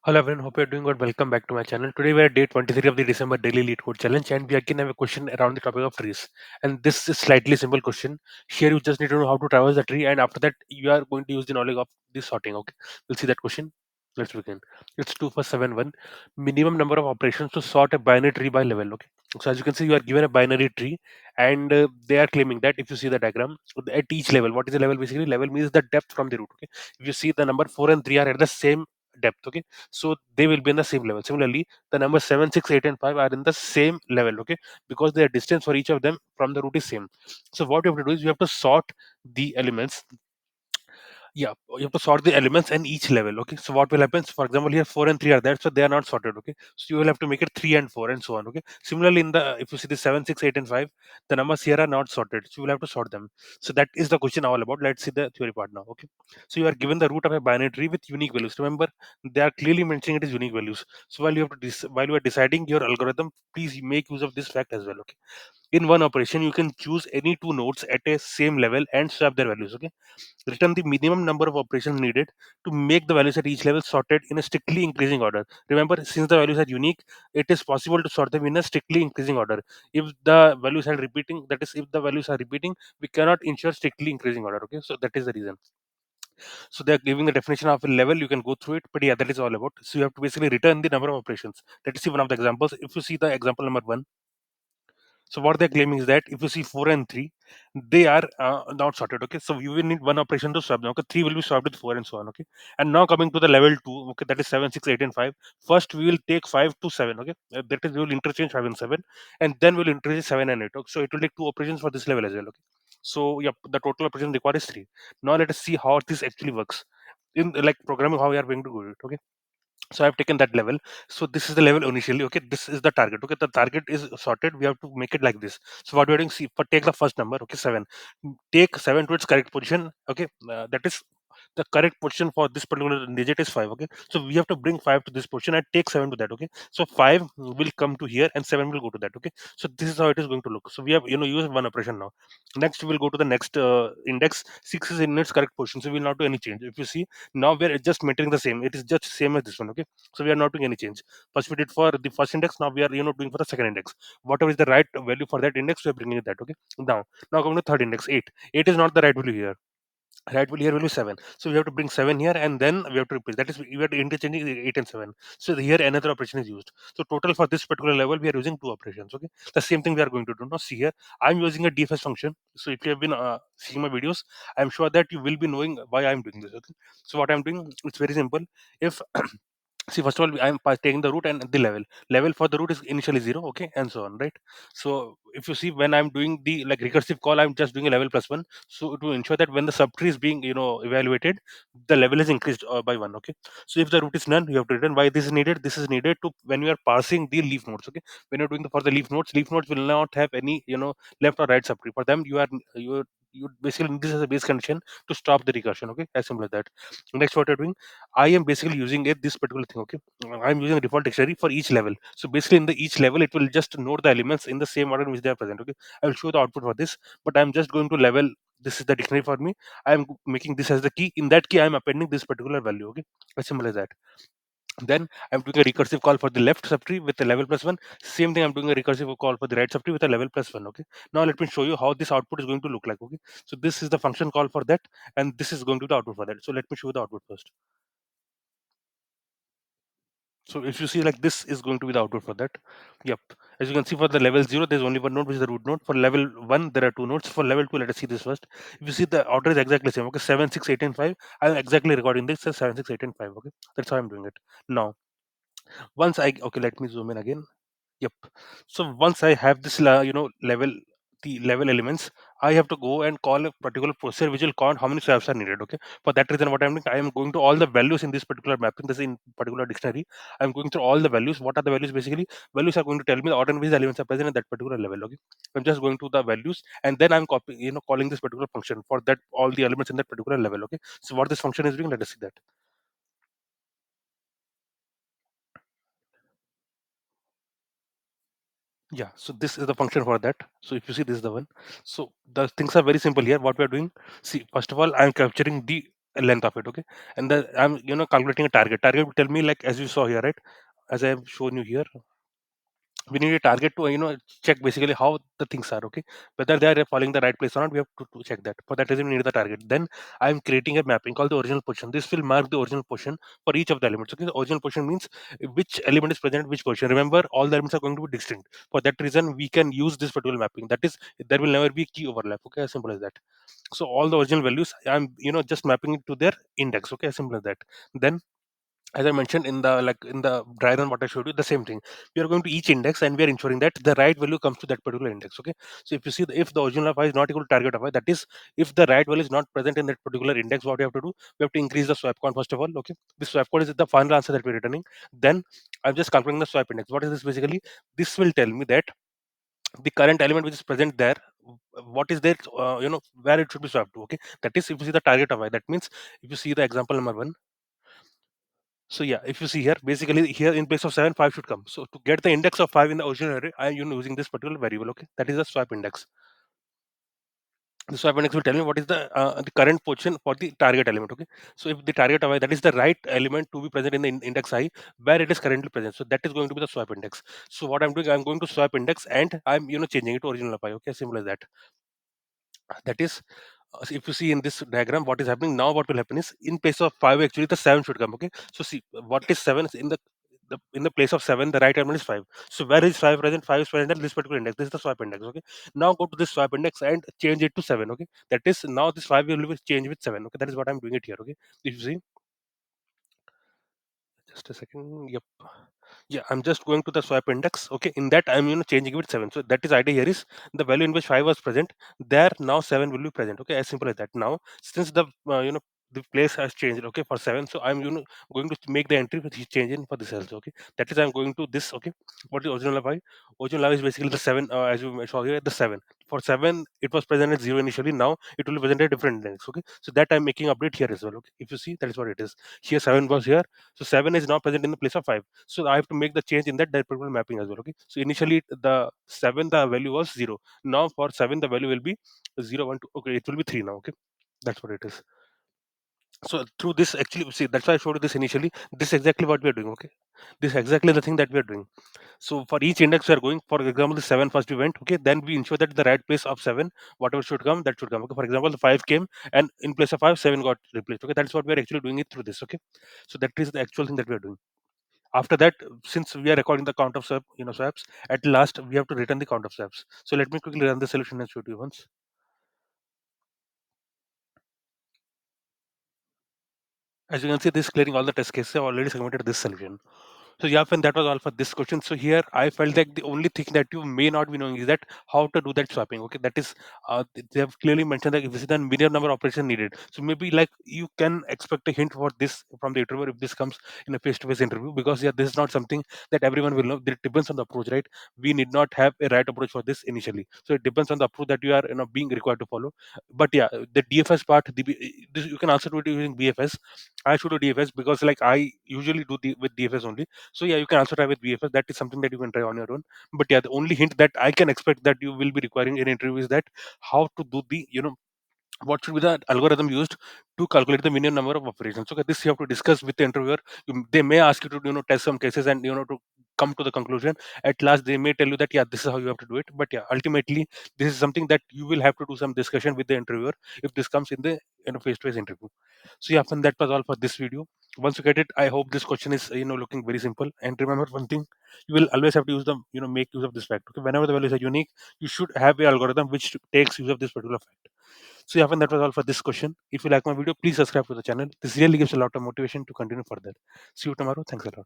Hello everyone, hope you're doing good. Welcome back to my channel. Today we are at day 23 of the December daily LeetCode challenge, and we again have a question around the topic of trees. And this is slightly simple question. Here you just need to know how to traverse the tree, and after that you are going to use the knowledge of the sorting. Okay, we'll see that question. Let's begin. It's 2 for 7 1. Minimum number of operations to sort a binary tree by level. Okay, so as you can see, you are given a binary tree, and they are claiming that if you see the diagram at each level, what is the level? Basically, level means the depth from the root. Okay, if you see the number 4 and 3 are at the same depth. Okay, so they will be in the same level. Similarly, the numbers 7, 6, 8, and 5 are in the same level. Okay, because their distance for each of them from the root is same. So what you have to do is you have to sort the elements. Yeah, you have to sort the elements in each level. Okay, so what will happen? So for example, here 4 and 3 are there, so they are not sorted. Okay, so you will have to make it 3 and 4 and so on. Okay, similarly, in the if you see the 7, 6, 8, and 5, the numbers here are not sorted, so you will have to sort them. So that is the question all about. Let's see the theory part now. Okay, so you are given the root of a binary tree with unique values. Remember, they are clearly mentioning it is unique values. So while you have to while you are deciding your algorithm, please make use of this fact as well. Okay, in one operation you can choose any two nodes at a same level and swap their values. Okay, return the minimum number of operations needed to make the values at each level sorted in a strictly increasing order. Remember, since the values are unique, it is possible to sort them in a strictly increasing order. If the values are repeating, that is if the values are repeating, we cannot ensure strictly increasing order. Okay, so that is the reason. So they are giving the definition of a level. You can go through it, but yeah, that is all about. So you have to basically return the number of operations. Let us see one of the examples. If you see the example number 1, so what they're claiming is that if you see 4 and 3, they are not sorted. Okay, so you will need one operation to swap them. Okay, 3 will be swapped with 4 and so on. Okay, and now coming to the level 2. Okay, that is 7, 6, 8, and 5. First, we will take 5 to 7. Okay, that is we will interchange 5 and 7, and then we'll interchange 7 and 8. Okay, so it will take two operations for this level as well. Okay, so yep, the total operation required is 3. Now let us see how this actually works in like programming. How we are going to do it. Okay, so I've taken that level. So this is the level initially. Okay, this is the target. Okay, the target is sorted. We have to make it like this. So what we're doing, see, for take the first number. Okay, 7. Take 7 to its correct position. Okay, that is the correct position for this particular digit is 5. Okay, so we have to bring 5 to this position and take 7 to that. Okay, so 5 will come to here and 7 will go to that. Okay, so this is how it is going to look. So we have used one operation now. Next we will go to the next index. 6 is in its correct position, so we will not do any change. If you see, now we're just maintaining the same. It is just same as this one. Okay, so we are not doing any change. First we did for the first index, now we are doing for the second index. Whatever is the right value for that index, we are bringing it that. Okay, now coming to third index, 8. 8 is not the right value here. Right value here will be 7, so we have to bring 7 here and then we have to replace. That is, we have to interchange 8 and 7. So here another operation is used. So total for this particular level we are using two operations. Okay, the same thing we are going to do now. See here, I'm using a DFS function. So if you have been seeing my videos, I'm sure that you will be knowing why I'm doing this. Okay, so what I'm doing, it's very simple. If see, first of all, I'm taking the root and the level for the root is initially 0. Okay, and so on, right? So if you see, when I'm doing the like recursive call, I'm just doing a level plus 1. So to ensure that when the subtree is being evaluated, the level is increased by 1. Okay, so if the root is none, you have to return why this is needed. This is needed to when you are parsing the leaf nodes. Okay, when you're doing for the leaf nodes will not have any left or right subtree. For them, you basically need this as a base condition to stop the recursion. Okay, as simple as that. Next, what you're doing, I am basically using this particular thing. Okay, I'm using a default dictionary for each level. So basically, in the each level, it will just note the elements in the same order in which they are present. Okay, I will show the output for this, but I'm just going to level. This is the dictionary for me. I am making this as the key. In that key, I am appending this particular value. Okay, as simple as that. Then I'm doing a recursive call for the left subtree with a level plus 1. Same thing, I'm doing a recursive call for the right subtree with a level plus 1. Okay, now let me show you how this output is going to look like. Okay, so this is the function call for that, and this is going to be the output for that. So let me show you the output first. So if you see, like, this is going to be the output for that. Yep. As you can see, for the level 0, there's only one node, which is the root node. For level 1, there are two nodes. For level 2, let us see this first. If you see, the order is exactly same. Okay, 7, 6, 8, and 5. I'm exactly recording this as 7, 6, 8, and 5. Okay, that's how I'm doing it. Now, once I okay, let me zoom in again. Yep. So once I have this, level, the level elements, I have to go and call a particular procedure which will count how many swaps are needed. Okay. For that reason, what I'm doing, I am going to all the values in this particular mapping, this in particular dictionary. I'm going through all the values. What are the values? Basically, values are going to tell me the order in which the elements are present at that particular level. Okay. I'm just going to the values and then I'm copying, calling this particular function for that all the elements in that particular level. Okay. So what this function is doing, let us see that. Yeah, so this is the function for that. So if you see, this is the one. So the things are very simple here. What we are doing, see, first of all, I'm capturing the length of it. Okay, and the I'm calculating a target. Target will tell me, like as you saw here, right? As I have shown you here, we need a target to check basically how the things are, okay, whether they are falling the right place or not. We have to check that. For that reason we need the target. Then I am creating a mapping called the original position. This will mark the original position for each of the elements. Okay, the original position means which element is present at which position. Remember, all the elements are going to be distinct. For that reason we can use this particular mapping. That is, there will never be key overlap. Okay, as simple as that. So all the original values, I'm just mapping it to their index. Okay, as simple as that. Then, as I mentioned in the in the diagram what I showed you, the same thing. We are going to each index and we are ensuring that the right value comes to that particular index. Okay. So if you see if the original of I is not equal to target of I, that is, if the right value is not present in that particular index, what we have to do? We have to increase the swap count first of all. Okay. This swap count is the final answer that we're returning. Then I'm just calculating the swap index. What is this basically? This will tell me that the current element which is present there, what is there, where it should be swapped to. Okay. That is, if you see the target of I, that means if you see the example number one. So yeah, if you see here, basically here in place of 7, 5 should come. So to get the index of 5 in the original array, I am using this particular variable. Okay, that is the swap index. The swap index will tell me what is the current position for the target element. Okay, so if the target of I, that is the right element to be present in the index I, where it is currently present. So that is going to be the swap index. So what I'm doing, I'm going to swap index and I'm changing it to original of I. Okay, simple as that. That is, so if you see in this diagram what is happening now, what will happen is in place of 5 actually the 7 should come. Okay, so see what is 7 in in the place of 7, the right element is 5. So where is 5 present? 5 is present at this particular index. This is the swap index. Okay, now go to this swap index and change it to 7. Okay, that is, now this 5 will be changed with 7. Okay, that is what I'm doing it here. Okay, if you see, just a second. Yep. Yeah, I'm just going to the swap index. Okay, in that I'm changing it with 7. So that is idea here is the value in which 5 was present, there now 7 will be present. Okay, as simple as that. Now since the the place has changed, okay, for 7, so I'm going to make the entry with change in for this also. Okay, that is, I'm going to this. Okay, what is original of I? Original of I is basically the 7, as you saw here, the 7. For 7 it was present at 0 initially, now it will be present at different index. Okay, so that I'm making update here as well. Okay, if you see, that is what it is. Here 7 was here, so 7 is now present in the place of 5. So I have to make the change in that particular mapping as well. Okay, so initially the 7, the value was 0. Now for 7 the value will be 0 1 2. Okay, it will be 3 now. Okay, that's what it is. So through this, actually, see, that's why I showed you this initially. This is exactly what we are doing. Okay, this is exactly the thing that we are doing. So for each index we are going, for example, the 7 first we went. Okay, then we ensure that the right place of 7, whatever should come, that should come. Okay, for example, the 5 came and in place of 5, 7 got replaced. Okay, that's what we are actually doing it through this. Okay, so that is the actual thing that we are doing. After that, since we are recording the count of swaps, at last we have to return the count of swaps. So let me quickly run the solution and show you once. As you can see, this is clearing all the test cases. I've already submitted this solution. So yeah, and that was all for this question. So here I felt like the only thing that you may not be knowing is that how to do that swapping. Okay, that is, they have clearly mentioned that if this is the minimum number of operations needed. So maybe like you can expect a hint for this from the interviewer if this comes in a face-to-face interview, because yeah, this is not something that everyone will know. It depends on the approach, right? We need not have a right approach for this initially. So it depends on the approach that you are being required to follow. But yeah, the DFS part, this, you can also do it using BFS. I should do DFS because like I usually do with DFS only. So yeah, you can also try with BFS. That is something that you can try on your own. But yeah, the only hint that I can expect that you will be requiring in interview is that how to do the what should be the algorithm used to calculate the minimum number of operations. Okay, this you have to discuss with the interviewer. They may ask you to test some cases and to come to the conclusion. At last, they may tell you that yeah, this is how you have to do it. But yeah, ultimately, this is something that you will have to do some discussion with the interviewer if this comes in the face-to-face interview. So yeah, and that was all for this video. Once you get it, I hope this question is looking very simple. And remember one thing, you will always have to use the make use of this fact. Okay, whenever the values are unique, you should have a algorithm which takes use of this particular fact. So yeah, and that was all for this question. If you like my video, please subscribe to the channel. This really gives a lot of motivation to continue further. See you tomorrow. Thanks a lot.